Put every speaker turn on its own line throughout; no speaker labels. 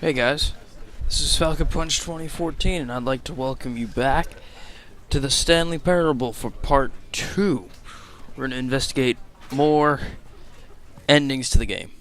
Hey guys, this is Falcon Punch 2014 and I'd like to welcome you back to the Stanley Parable for part 2. We're going to investigate more endings to the game.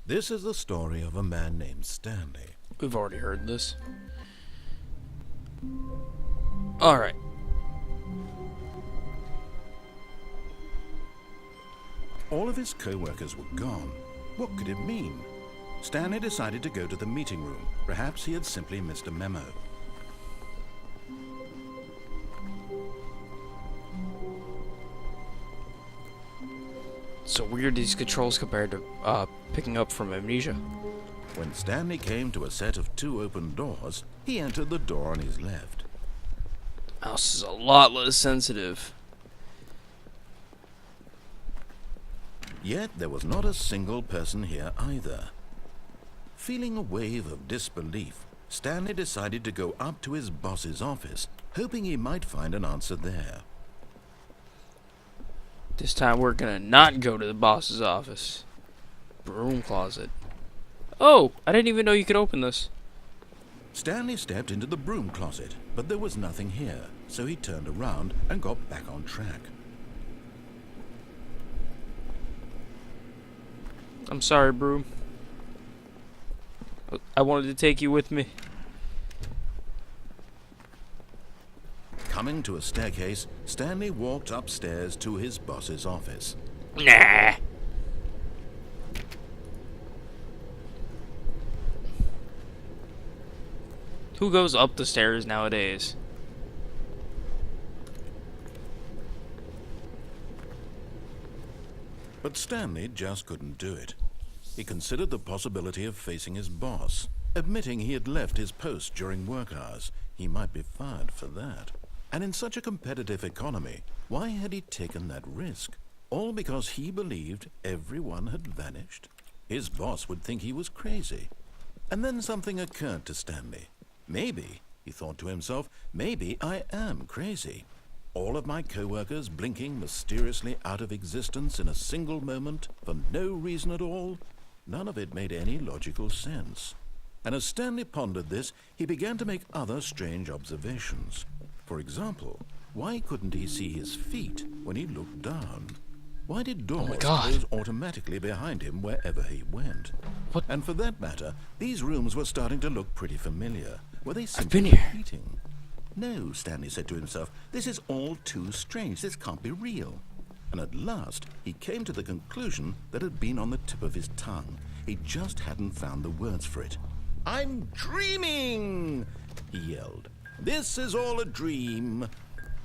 This is the story of a man named Stanley.
We've already heard this. Alright.
All of his co-workers were gone. What could it mean? Stanley decided to go to the meeting room. Perhaps he had simply missed a memo.
So weird these controls compared to picking up from amnesia.
When Stanley came to a set of 2 open doors, he entered the door on his left.
House is a lot less sensitive.
Yet there was not a single person here either. Feeling a wave of disbelief, Stanley decided to go up to his boss's office, hoping he might find an answer there.
This time we're gonna not go to the boss's office. Broom closet. Oh, I didn't even know you could open this.
Stanley stepped into the broom closet, but there was nothing here, so he turned around and got back on track.
I'm sorry, Broom. I wanted to take you with me.
Coming to a staircase, Stanley walked upstairs to his boss's office.
Nah. Who goes up the stairs nowadays?
But Stanley just couldn't do it. He considered the possibility of facing his boss. Admitting he had left his post during work hours, he might be fired for that. And in such a competitive economy, why had he taken that risk? All because he believed everyone had vanished? His boss would think he was crazy. And then something occurred to Stanley. Maybe, he thought to himself, maybe I am crazy. All of my co-workers blinking mysteriously out of existence in a single moment for no reason at all? None of it made any logical sense. And as Stanley pondered this, he began to make other strange observations. For example, why couldn't he see his feet when he looked down? Why did doors close automatically behind him wherever he went?
What?
And for that matter, these rooms were starting to look pretty familiar. Were they
I've
simply
been here.
repeating? No, Stanley said to himself, this is all too strange. This can't be real. And at last, he came to the conclusion that had been on the tip of his tongue. He just hadn't found the words for it. "I'm dreaming!" he yelled. "This is all a dream."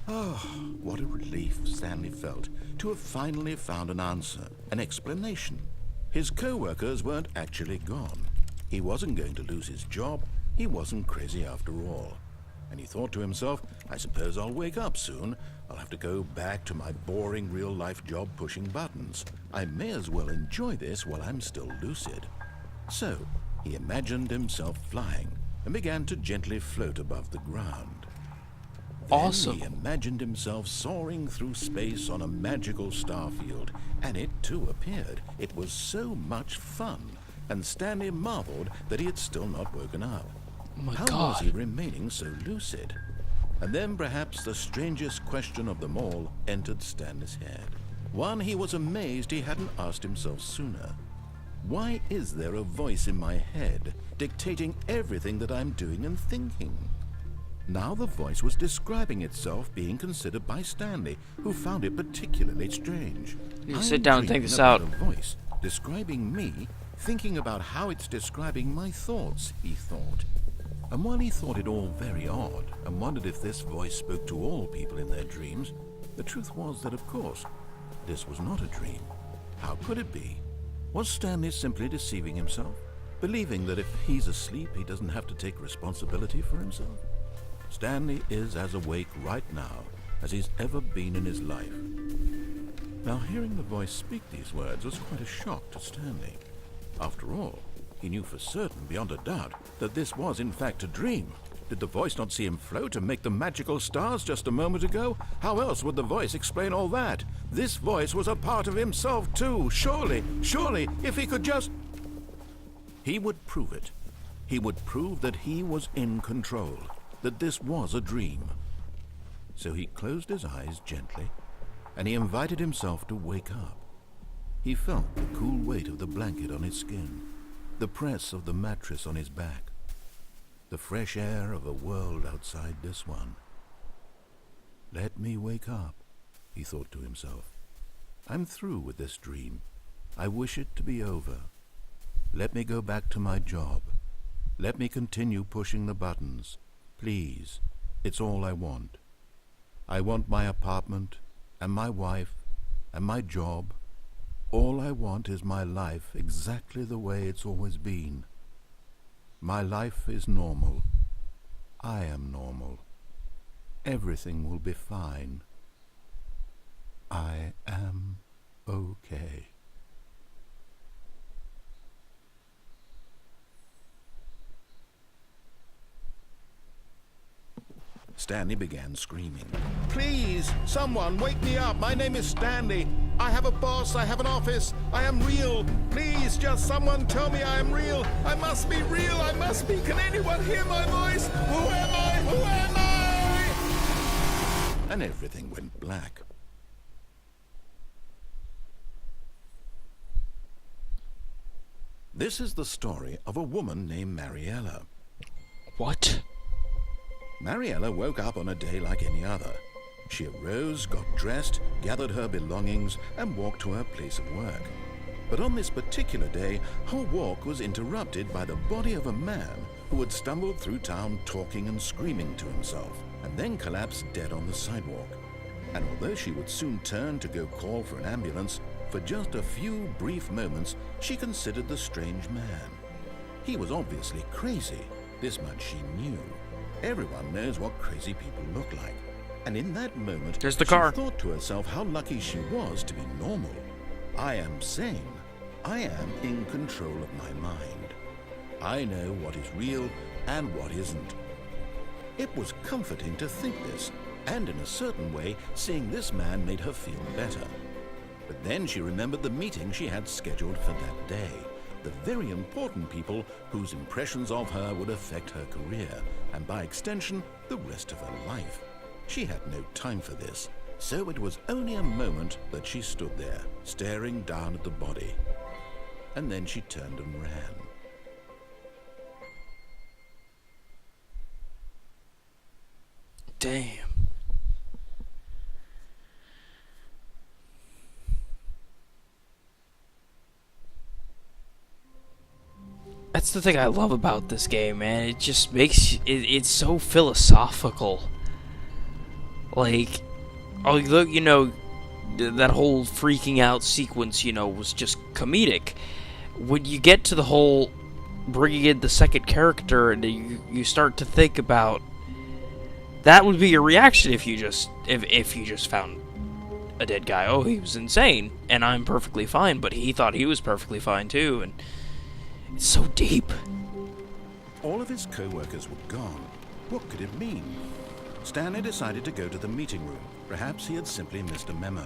Oh, what a relief Stanley felt to have finally found an answer, an explanation. His co-workers weren't actually gone. He wasn't going to lose his job. He wasn't crazy after all. And he thought to himself, I suppose I'll wake up soon. I'll have to go back to my boring real-life job pushing buttons. I may as well enjoy this while I'm still lucid. So, he imagined himself flying and began to gently float above the ground.
Awesome.
Then he imagined himself soaring through space on a magical starfield, and it too appeared. It was so much fun, and Stanley marveled that he had still not woken up.
Oh my
How
God.
was he remaining so lucid? And then perhaps the strangest question of them all entered Stanley's head. One he was amazed he hadn't asked himself sooner. Why is there a voice in my head dictating everything that I'm doing and thinking? Now the voice was describing itself being considered by Stanley, who found it particularly strange.
You sit down and think this
about
out.
a voice describing me, thinking about how it's describing my thoughts, he thought. And while he thought it all very odd and wondered if this voice spoke to all people in their dreams, the truth was that, of course, this was not a dream. How could it be? Was Stanley simply deceiving himself, believing that if he's asleep, he doesn't have to take responsibility for himself? Stanley is as awake right now as he's ever been in his life. Now, hearing the voice speak these words was quite a shock to Stanley. After all, he knew for certain, beyond a doubt, that this was in fact a dream. Did the voice not see him float and make the magical stars just a moment ago? How else would the voice explain all that? This voice was a part of himself too. Surely, if he could just... He would prove it. He would prove that he was in control, that this was a dream. So he closed his eyes gently, and he invited himself to wake up. He felt the cool weight of the blanket on his skin, the press of the mattress on his back, the fresh air of a world outside this one. Let me wake up, he thought to himself. I'm through with this dream. I wish it to be over. Let me go back to my job. Let me continue pushing the buttons. Please, it's all I want. I want my apartment, and my wife, and my job. All I want is my life exactly the way it's always been. My life is normal. I am normal. Everything will be fine. I am okay. Stanley began screaming. Please, someone, wake me up. My name is Stanley. I have a boss. I have an office. I am real. Please, just someone tell me I am real. I must be real. I must be. Can anyone hear my voice? Who am I? Who am I? And everything went black. This is the story of a woman named Mariella.
What?
Mariella woke up on a day like any other. She arose, got dressed, gathered her belongings, and walked to her place of work. But on this particular day, her walk was interrupted by the body of a man who had stumbled through town talking and screaming to himself, and then collapsed dead on the sidewalk. And although she would soon turn to go call for an ambulance, for just a few brief moments she considered the strange man. He was obviously crazy. This much she knew. Everyone knows what crazy people look like. And in that moment,
there's the car.
She thought to herself how lucky she was to be normal. I am sane. I am in control of my mind. I know what is real and what isn't. It was comforting to think this, and in a certain way, seeing this man made her feel better. But then she remembered the meeting she had scheduled for that day. The very important people whose impressions of her would affect her career, and by extension, the rest of her life. She had no time for this, so it was only a moment that she stood there, staring down at the body. And then she turned and ran.
Damn. That's the thing I love about this game, man. It just makes it's so philosophical. Like, oh, look, you know, that whole freaking out sequence, you know, was just comedic. When you get to the whole bringing in the second character, and you start to think about that would be your reaction if you just found a dead guy. Oh, he was insane, and I'm perfectly fine, but he thought he was perfectly fine too, and it's so deep.
All of his co-workers were gone. What could it mean? Stanley decided to go to the meeting room. Perhaps he had simply missed a memo.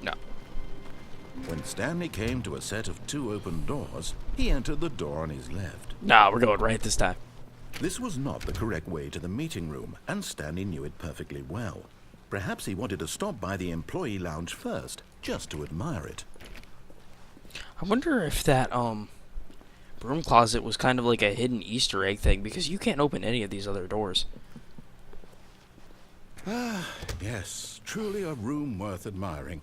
No.
When Stanley came to a set of 2 open doors, he entered the door on his left.
Nah, we're going right this time.
This was not the correct way to the meeting room, and Stanley knew it perfectly well. Perhaps he wanted to stop by the employee lounge first, just to admire it.
I wonder if that broom closet was kind of like a hidden Easter egg thing, because you can't open any of these other doors.
Ah, yes, truly a room worth admiring.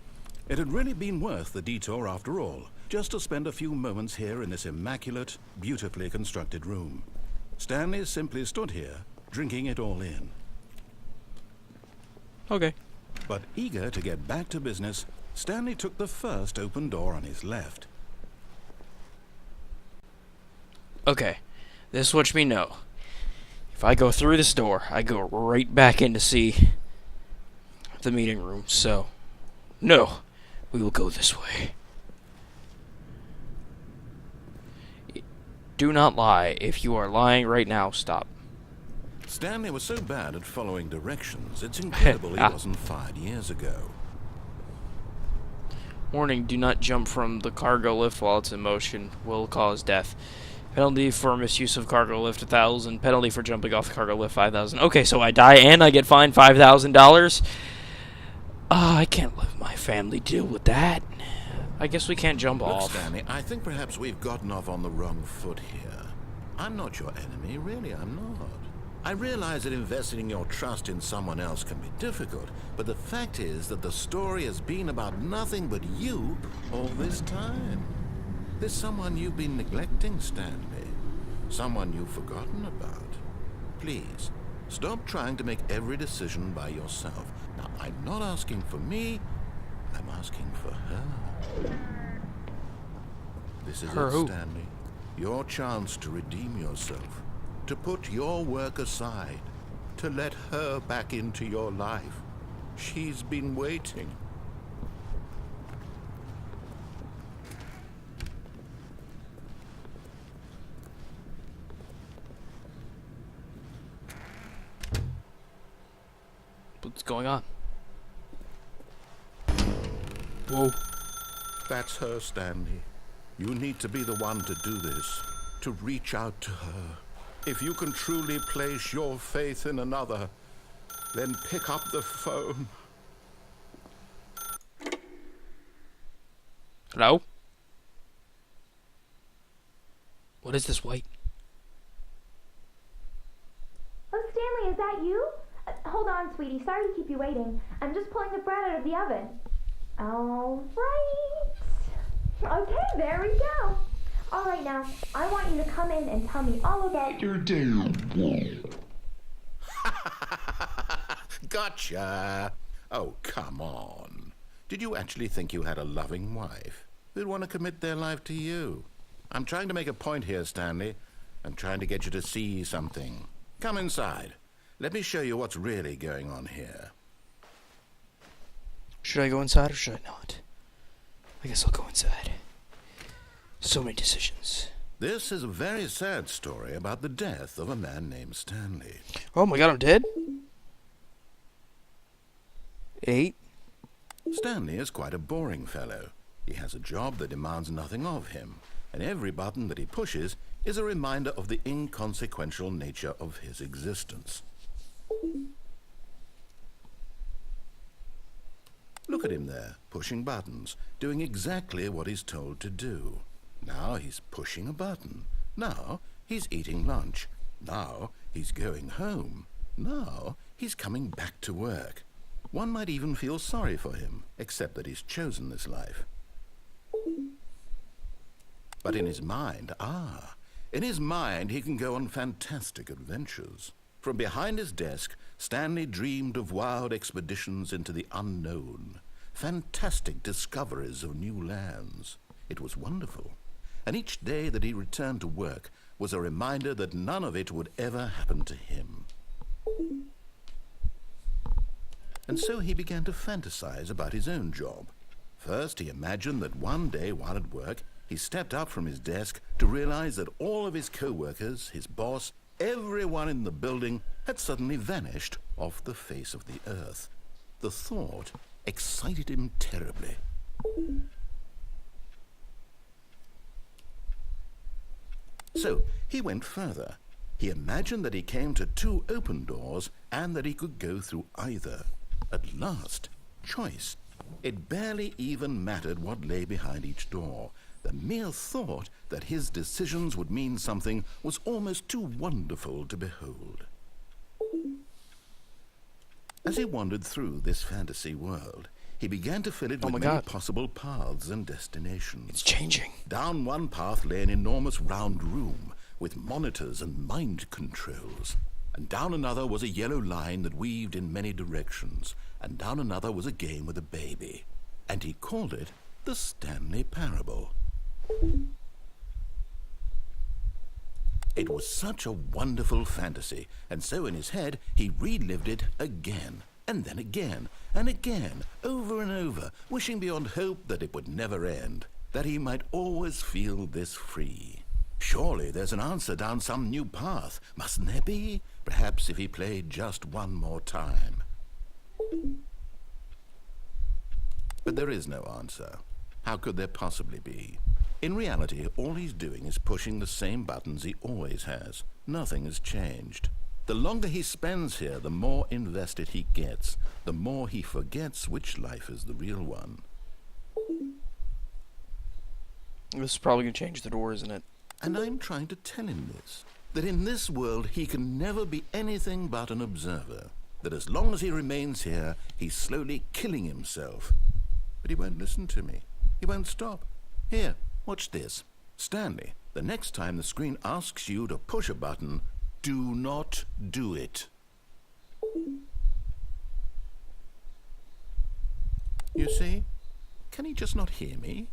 It had really been worth the detour after all, just to spend a few moments here in this immaculate, beautifully constructed room. Stanley simply stood here, drinking it all in.
Okay.
But eager to get back to business, Stanley took the first open door on his left.
Okay, this lets me know. If I go through this door, I go right back in to see the meeting room. So, no, we will go this way. Do not lie. If you are lying right now, stop.
Stanley was so bad at following directions, it's incredible he wasn't fired years ago.
Warning, do not jump from the cargo lift while it's in motion. Will cause death. Penalty for misuse of cargo lift, 1,000. Penalty for jumping off the cargo lift, 5,000. Okay, so I die and I get fined $5,000. I can't let my family deal with that. I guess we can't jump
Look,
off.
Stanley, I think perhaps we've gotten off on the wrong foot here. I'm not your enemy, really, I'm not. I realize that investing your trust in someone else can be difficult, but the fact is that the story has been about nothing but you all this time. There's someone you've been neglecting, Stanley. Someone you've forgotten about. Please, stop trying to make every decision by yourself. Now, I'm not asking for me, I'm asking for her. This is
Her
it,
who?
Stanley. Your chance to redeem yourself. To put your work aside. To let her back into your life. She's been waiting.
What's going on? Whoa.
That's her, Stanley. You need to be the one to do this. To reach out to her. If you can truly place your faith in another, then pick up the phone.
Hello? What is this white?
Oh, Stanley, is that you? Hold on, sweetie. Sorry to keep you waiting. I'm just pulling the bread out of the oven. All right. Okay, there we go. All right, now, I want you to come in and tell me all about your day.
Gotcha. Oh, come on. Did you actually think you had a loving wife who'd want to commit their life to you? I'm trying to make a point here, Stanley. I'm trying to get you to see something. Come inside. Let me show you what's really going on here.
Should I go inside or should I not? I guess I'll go inside. So many decisions.
This is a very sad story about the death of a man named Stanley.
Oh my god, I'm dead? 8?
Stanley is quite a boring fellow. He has a job that demands nothing of him, and every button that he pushes is a reminder of the inconsequential nature of his existence. Look at him there, pushing buttons, doing exactly what he's told to do. Now he's pushing a button. Now he's eating lunch. Now he's going home. Now he's coming back to work. One might even feel sorry for him, except that he's chosen this life. But in his mind, in his mind he can go on fantastic adventures. From behind his desk, Stanley dreamed of wild expeditions into the unknown, fantastic discoveries of new lands. It was wonderful, and each day that he returned to work was a reminder that none of it would ever happen to him. And so he began to fantasize about his own job. First, he imagined that one day while at work, he stepped up from his desk to realize that all of his co-workers, his boss, everyone in the building had suddenly vanished off the face of the earth. The thought excited him terribly. So he went further. He imagined that he came to 2 open doors and that he could go through either. At last, choice. It barely even mattered what lay behind each door. The mere thought that his decisions would mean something was almost too wonderful to behold. As he wandered through this fantasy world, he began to fill it with many possible paths and destinations.
It's changing.
Down one path lay an enormous round room with monitors and mind controls. And down another was a yellow line that weaved in many directions. And down another was a game with a baby. And he called it the Stanley Parable. It was such a wonderful fantasy, and so in his head he relived it again, and then again, and again, over and over, wishing beyond hope that it would never end, that he might always feel this free. Surely there's an answer down some new path, mustn't there be? Perhaps if he played just one more time. But there is no answer. How could there possibly be? In reality, all he's doing is pushing the same buttons he always has. Nothing has changed. The longer he spends here, the more invested he gets, the more he forgets which life is the real one.
This is probably going to change the door, isn't it?
And I'm trying to tell him this, that in this world he can never be anything but an observer, that as long as he remains here, he's slowly killing himself. But he won't listen to me. He won't stop. Here, watch this. Stanley, the next time the screen asks you to push a button, do not do it. You see? Can he just not hear me?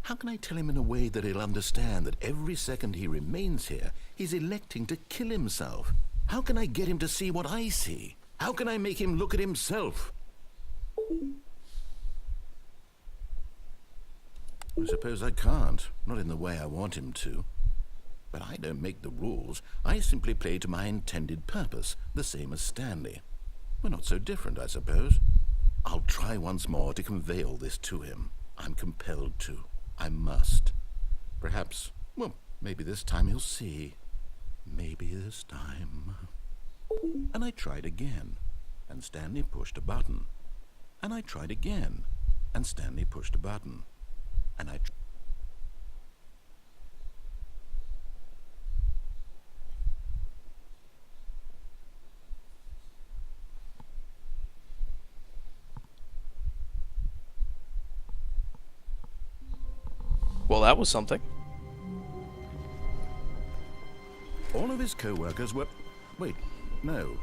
How can I tell him in a way that he'll understand that every second he remains here, he's electing to kill himself? How can I get him to see what I see? How can I make him look at himself? I suppose I can't, not in the way I want him to. But I don't make the rules. I simply play to my intended purpose, the same as Stanley. We're not so different, I suppose. I'll try once more to convey all this to him. I'm compelled to. I must. Perhaps, well, maybe this time he'll see. Maybe this time. And I tried again, and Stanley pushed a button. And I tried again, and Stanley pushed a button. And I...
Well, that was something.
All of his co-workers were... Wait, no.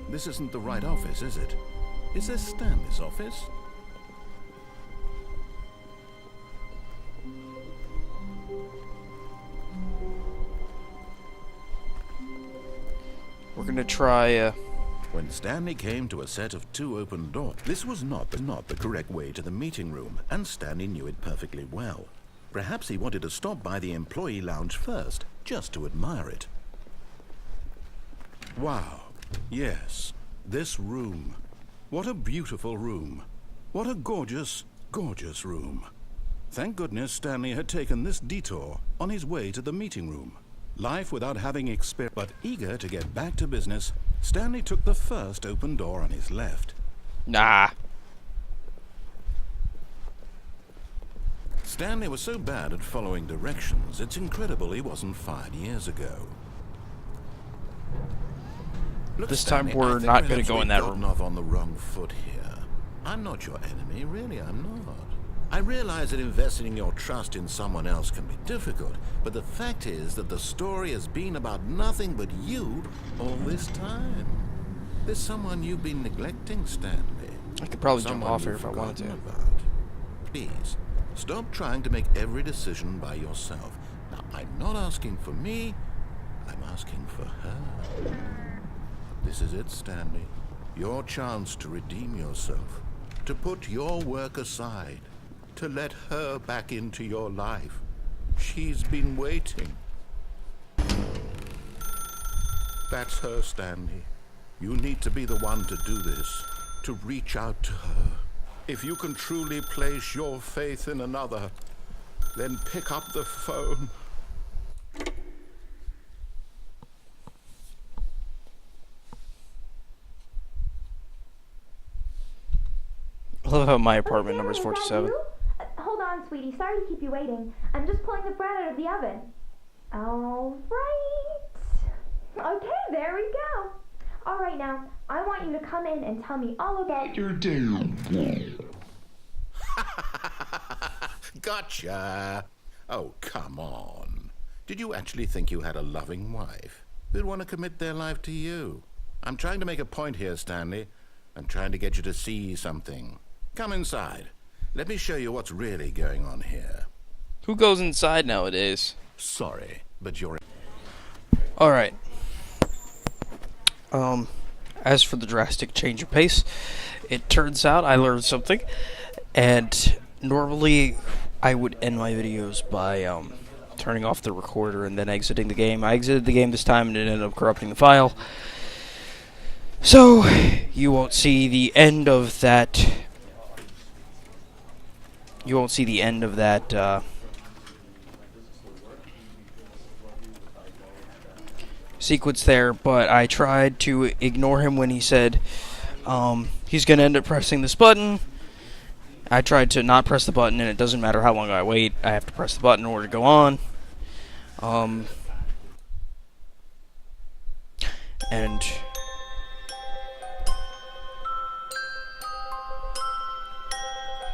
This isn't the right office, is it? Is this Stanley's office?
We're gonna try,
When Stanley came to a set of 2 open doors, this was not the correct way to the meeting room, and Stanley knew it perfectly well. Perhaps he wanted to stop by the employee lounge first, just to admire it. Wow. Yes. This room. What a beautiful room. What a gorgeous, gorgeous room. Thank goodness Stanley had taken this detour on his way to the meeting room. Life without having experienced, but eager to get back to business, Stanley took the first open door on his left.
nah.
Stanley was so bad at following directions, it's incredible he wasn't fired years ago. Look,
This
Stanley,
time we're
I think
not gonna
perhaps
go in
we've
that
gotten
room.
off on the wrong foot here. I'm not your enemy, really, I'm not. I realize that investing your trust in someone else can be difficult, but the fact is that the story has been about nothing but you all this time. There's someone you've been neglecting, Stanley.
I could probably jump
Someone
off here
you've
if I wanted to.
forgotten about. Please, stop trying to make every decision by yourself. Now, I'm not asking for me, I'm asking for her. This is it, Stanley. Your chance to redeem yourself, to put your work aside, to let her back into your life. She's been waiting. That's her, Stanley. You need to be the one to do this, to reach out to her. If you can truly place your faith in another, then pick up the phone.
I love how my apartment number is
Stanley, is that
47.
you? Hold on, sweetie. Sorry to keep you waiting. I'm just pulling the bread out of the oven. All right. Okay, there we go. All right, now, I want you to come in and tell me all about your day.
Gotcha. Oh, come on. Did you actually think you had a loving wife who'd want to commit their life to you? I'm trying to make a point here, Stanley. I'm trying to get you to see something. Come inside. Let me show you what's really going on here.
Who goes inside nowadays?
Sorry, but you're...
Alright. As for the drastic change of pace, it turns out I learned something, and normally I would end my videos by turning off the recorder and then exiting the game. I exited the game this time and it ended up corrupting the file. So, you won't see the end of that. You won't see the end of that sequence there, but I tried to ignore him when he said he's going to end up pressing this button. I tried to not press the button, and it doesn't matter how long I wait, I have to press the button in order to go on. And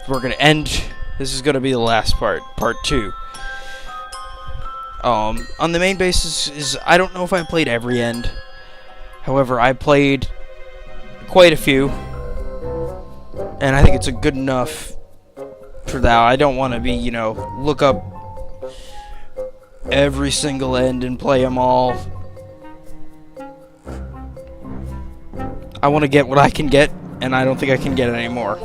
we're going to end. This is going to be the last part, part 2. On the main basis is I don't know if I played every end. However, I played quite a few, and I think it's a good enough for that. I don't want to be, look up every single end and play them all. I want to get what I can get, and I don't think I can get it anymore.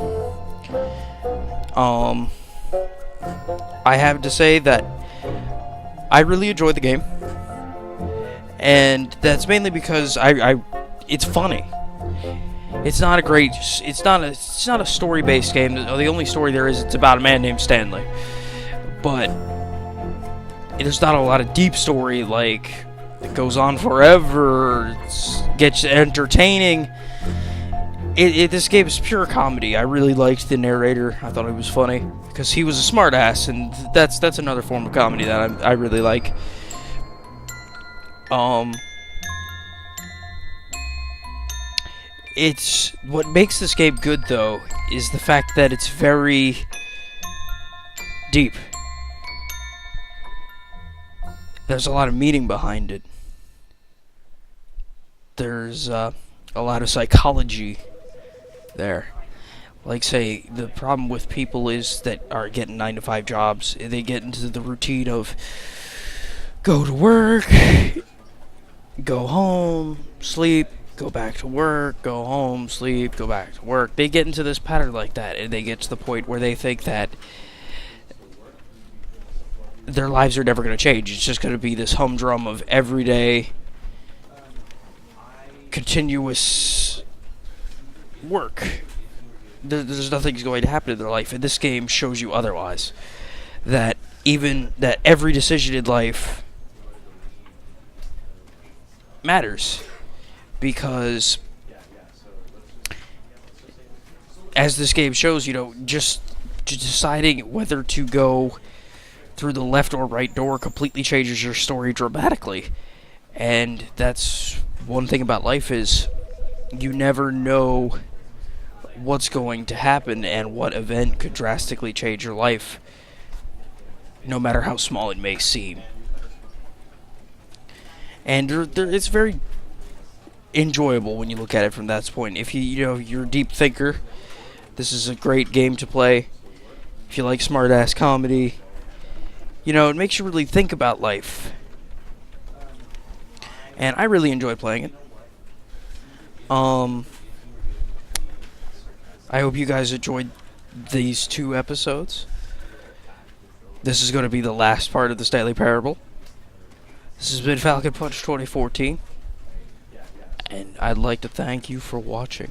I have to say that I really enjoyed the game, and that's mainly because it's funny. It's not a story-based game. The only story there is, it's about a man named Stanley. But there's not a lot of deep story, like, it goes on forever, gets entertaining. This game is pure comedy. I really liked the narrator. I thought it was funny because he was a smartass, and that's another form of comedy that I really like. It's what makes this game good, though, is the fact that it's very deep. There's a lot of meaning behind it. There's a lot of psychology there. Like, say, the problem with people is that are getting 9-to-5 jobs. They get into the routine of go to work, go home, sleep, go back to work, go home, sleep, go back to work. They get into this pattern like that, and they get to the point where they think that their lives are never going to change. It's just going to be this humdrum of everyday, continuous work. There's nothing's going to happen in their life, and this game shows you otherwise. That every decision in life matters, because as this game shows, just deciding whether to go through the left or right door completely changes your story dramatically. And that's one thing about life, is you never know what's going to happen and what event could drastically change your life, no matter how small it may seem. And it's very enjoyable when you look at it from that point. If you're a deep thinker, this is a great game to play. If you like smart-ass comedy, it makes you really think about life. And I really enjoyed playing it. I hope you guys enjoyed these 2 episodes. This is going to be the last part of the Stanley Parable. This has been Falcon Punch 2014. And I'd like to thank you for watching.